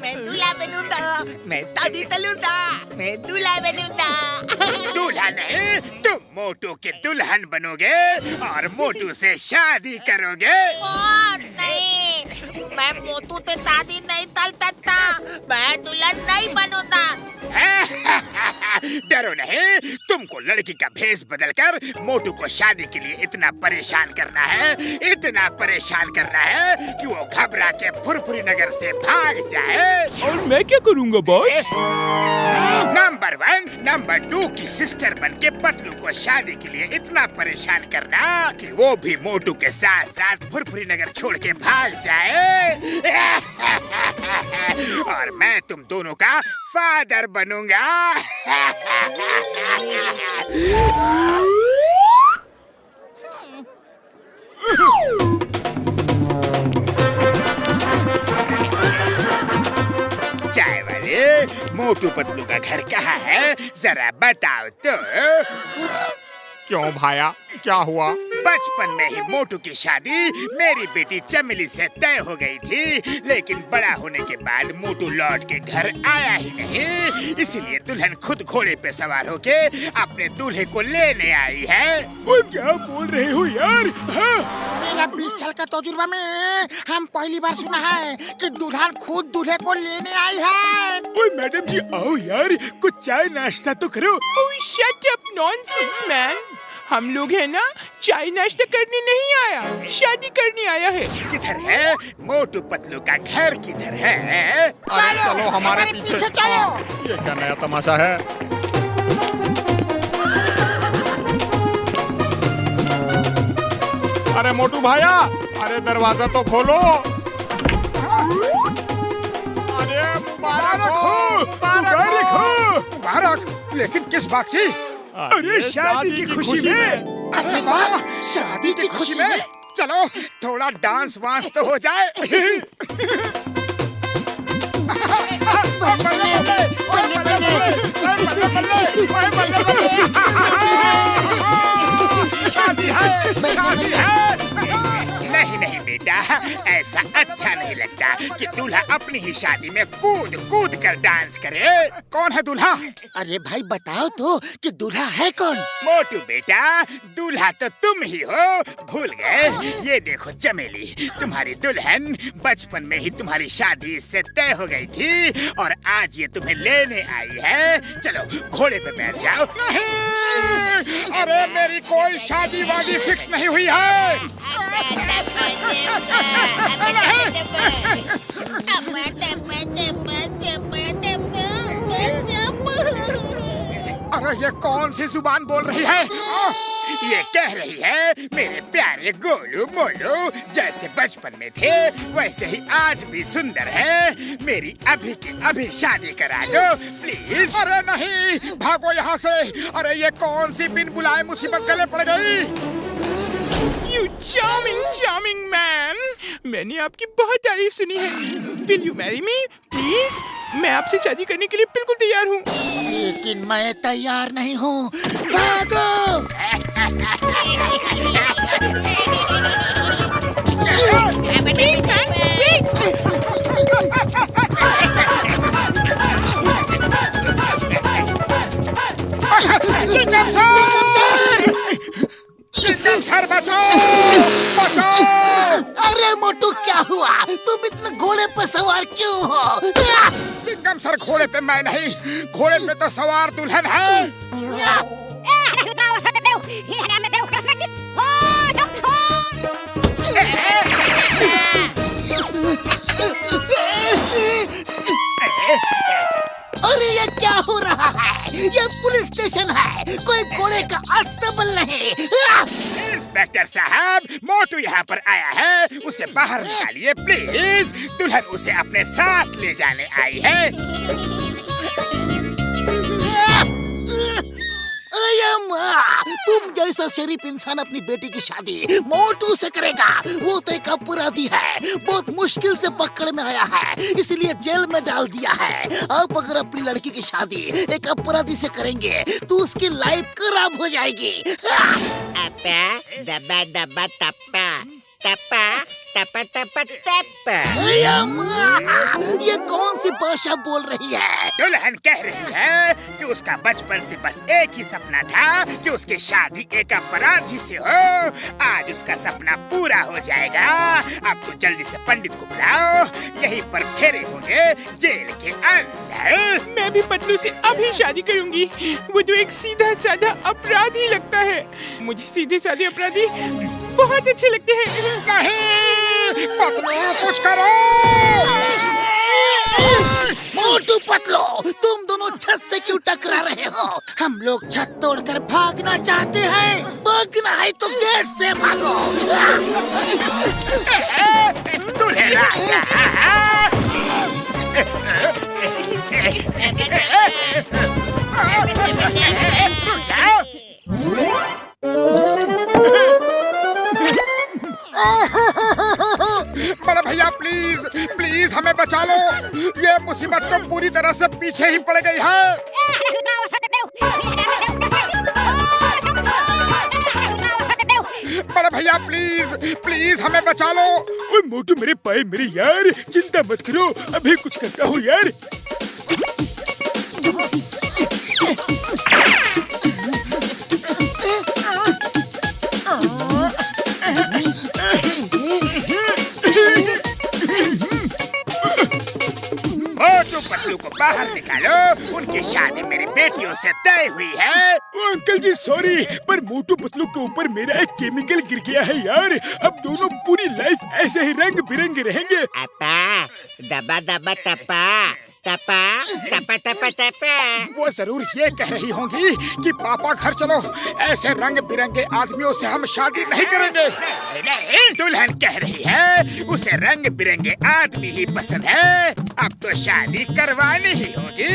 मैं दूल्हा बनूंगा, मैं ताली तलूंगा, मैं दूल्हा बनूंगा। दूल्हा नहीं, तुम मोटू के दुल्हन बनोगे और मोटू से शादी करोगे। नहीं, मैं मोटू से शादी नहीं कर सकता, मैं दुल्हन नहीं बनूंगा। डरो नहीं, तुमको लड़की का भेष बदलकर मोटू को शादी के लिए इतना परेशान करना है, इतना परेशान करना है कि वो घबरा के फुरफुरी नगर से भाग जाए। और मैं क्या करूँगा बॉस? नंबर 1, नंबर 2 की सिस्टर बन के पतलू को शादी के लिए इतना परेशान करना कि वो भी मोटू के साथ साथ फुरफुरी नगर छोड़ के भाग जाए। और मैं तुम दोनों का फादर बनूंगा। चाय वाले, मोटू पतलू का घर कहाँ है, जरा बताओ तो। क्यों भाया, क्या हुआ? बचपन में ही मोटू की शादी मेरी बेटी चमेली से तय हो गई थी, लेकिन बड़ा होने के बाद मोटू लौट के घर आया ही नहीं, इसलिए दुल्हन खुद घोड़े पे सवार होके अपने दूल्हे को लेने आई है। वो क्या बोल रहे हो यार? हाँ? मेरा 20 साल का तजुर्बा में हम पहली बार सुना है कि दुल्हन खुद दूल्हे को लेने आई है। ओए मैडम जी, आओ यार, कुछ चाय नाश्ता तो करो। Oh, shut up nonsense man! हम लोग है ना, चाय नाश्ता करने नहीं आया, शादी करने आया है। किधर है मोटू पतलू का घर, किधर है? अरे चलो हमारे पीछे चलो। ये क्या नया तमाशा है? अरे मोटू भाया, अरे दरवाजा तो खोलो। अरे मुबारक हो, मुबारक हो। मुबारक, लेकिन किस बात की? अरे शादी की खुशी में। अरे वाह, शादी की खुशी में। चलो थोड़ा डांस वांस तो हो जाए। शादी है, शादी है। नहीं नहीं बेटा, ऐसा अच्छा नहीं लगता कि दूल्हा अपनी ही शादी में कूद कूद कर डांस करे। कौन है दूल्हा? अरे भाई बताओ तो कि दूल्हा है कौन? मोटू बेटा, दूल्हा तो तुम ही हो, भूल गए? ये देखो चमेली, तुम्हारी दुल्हन बचपन में ही तुम्हारी शादी इससे तय हो गई थी और आज ये तुम्हें लेने आई है। चलो घोड़े पे बैठ जाओ। नहीं, अरे मेरी कोई शादी वादी फिक्स नहीं हुई है। अरे ये कौन सी जुबान बोल रही है? ये कह रही है मेरे प्यारे गोलू मोलू जैसे बचपन में थे वैसे ही आज भी सुंदर है, मेरी अभी की अभी शादी करा दो प्लीज। अरे नहीं, भागो यहाँ से। अरे ये कौन सी बिन बुलाए मुसीबत गले पड़ गई? You charming man! मैंने आपकी बहुत तारीफ सुनी है। Will you marry me, please? मैं आपसे शादी करने के लिए बिल्कुल तैयार हूँ। लेकिन मैं तैयार नहीं हूँ। भागो! सर बचाओ, बचाओ! अरे मोटू क्या हुआ? तुम इतने घोड़े पे सवार क्यों हो? चिंगम सर, घोड़े पे मैं नहीं, घोड़े पे तो सवार दुल्हन है। अरे ये क्या हो रहा है? ये पुलिस स्टेशन है, कोई घोड़े का अस्तबल नहीं। इंस्पेक्टर साहब, मोटू यहाँ पर आया है, उसे बाहर निकालिए प्लीज। दुल्हन उसे अपने साथ ले जाने आई है। तुम जैसा शरीफ इंसान अपनी बेटी की शादी मोटू से करेगा? वो तो एक अपराधी है, बहुत मुश्किल से पकड़ में आया है, इसलिए जेल में डाल दिया है। अब अगर अपनी लड़की की शादी एक अपराधी से करेंगे तो उसकी लाइफ खराब हो जाएगी। अप्पा, दबा दबा तप्पा, टप्पा टप्पा टप्पा टप्पा। ये कौन सी भाषा बोल रही है? दुल्हन कह रही है कि उसका बचपन से बस एक ही सपना था कि उसकी शादी एक अपराधी से हो। आज उसका सपना पूरा हो जाएगा। अब तो जल्दी से पंडित को बुलाओ, यहीं पर फेरे होंगे जेल के अंदर। मैं भी पतलू से अभी शादी करूंगी। वो तो एक सीधा साधा अपराधी लगता है। मुझे सीधे साधे अपराधी बहुत अच्छे लगते हैं। नहीं, पतलू कुछ करो। मोटू पतलू, तुम दोनों छत से क्यों टकरा रहे हो? हम लोग छत तोड़कर भागना चाहते हैं। भागना है तो गेट से भागो। दूल्हे राजा। बड़े भैया प्लीज प्लीज हमें बचा लो। ये मुसीबत तो पूरी तरह से पीछे ही पड़ गई है। बड़े भैया प्लीज प्लीज हमें बचा लो। ओए मोटू मेरे पाए मेरे यार, चिंता मत करो, अभी कुछ करता हूँ यार। मोटू पतलू को बाहर निकालो, उनकी शादी मेरी बेटियों से तय हुई है। अंकल जी सॉरी, पर मोटू पतलू के ऊपर मेरा एक केमिकल गिर गया है यार। अब दोनों पूरी लाइफ ऐसे ही रंग बिरंगे रहेंगे। अपा दबा दबा टप्पा टप्पा टप्पा टप्पा टप्पा। वो जरूर ये कह रही होंगी कि पापा घर चलो, ऐसे रंग बिरंगे आदमियों से हम शादी नहीं करेंगे। नहीं, दुल्हन कह रही है उसे रंग बिरंगे आदमी ही पसंद है। अब तो शादी करवानी ही होगी।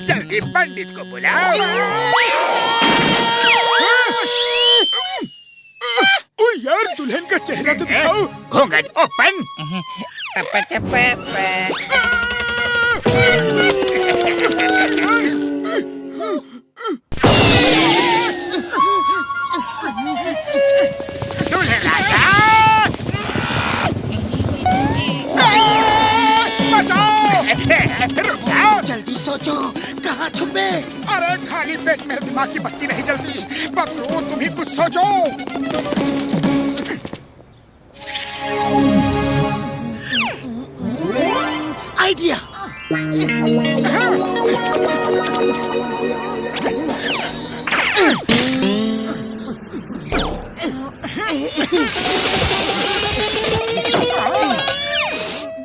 जल्दी पंडित को बुलाओ। ओ यार, दुल्हन का चेहरा तो दिखाओ। घूंघट ओपन। टप्पा टप्पा। दूल्हे राजा बचाओ। रुक जाओ। जल्दी सोचो, कहाँ छुपे? अरे खाली पेट मेरे दिमाग की बत्ती नहीं जलती। पतलू तुम ही कुछ सोचो। आइडिया।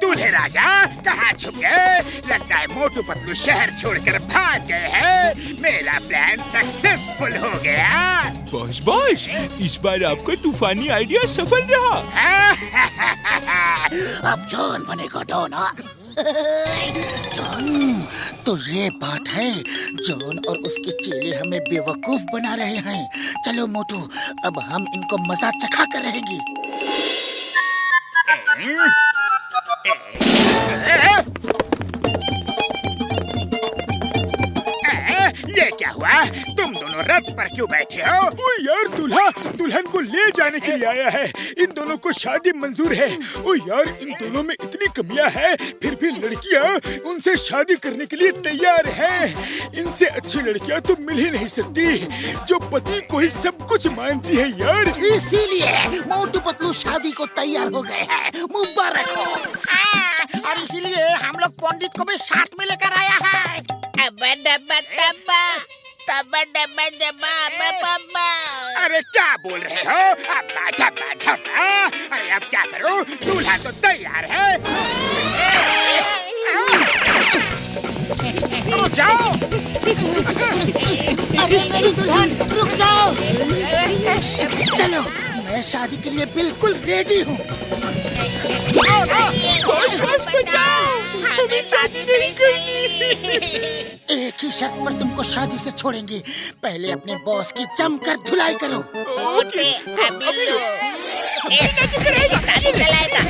दूल्हे राजा कहाँ छुप गए? लगता है मोटू पतलू शहर छोड़कर भाग गए हैं। मेरा प्लान सक्सेसफुल हो गया। बॉस इस बार आपका तूफानी आइडिया सफल रहा। अब जॉन बनेगा डॉन। जॉन, तो ये बात है, जॉन और उसके चेले हमें बेवकूफ बना रहे हैं। चलो मोटू, अब हम इनको मजा चखा कर रहेंगे। ये क्या हुआ? तुम दोनों रथ पर क्यों बैठे हो? ओ यार, दूल्हा दुल्हन को ले जाने के लिए आया है। इन दोनों को शादी मंजूर है। ओ यार, इन दोनों में इतनी कमियां हैं, फिर भी लड़कियां उनसे शादी करने के लिए तैयार हैं। इनसे अच्छी लड़कियां तो मिल ही नहीं सकती, जो पति को ही सब कुछ मानती है यार। इसीलिए मोटू पतलू शादी को तैयार हो गए हैं। मुबारक हो। और इसीलिए हम लोग पंडित को भी साथ में लेकर आया है। अब्बा डब्बा टब्बा तब्बा डब्बा जब्बा अब्बा। अरे क्या बोल रहे हो? अब्बा डब्बा झब्बा। अरे अब क्या करूं? दूल्हा तो तैयार है। रुक जाओ। अरे मेरी दुल्हन, रुक जाओ। चलो, मैं शादी के लिए बिल्कुल रेडी हूँ। हमें शादी नहीं करनी। एक ही शर्त पर तुमको शादी से छोड़ेंगे। पहले अपने बॉस की जमकर धुलाई करो। ओके, अभी लो। शादी चलाएगा।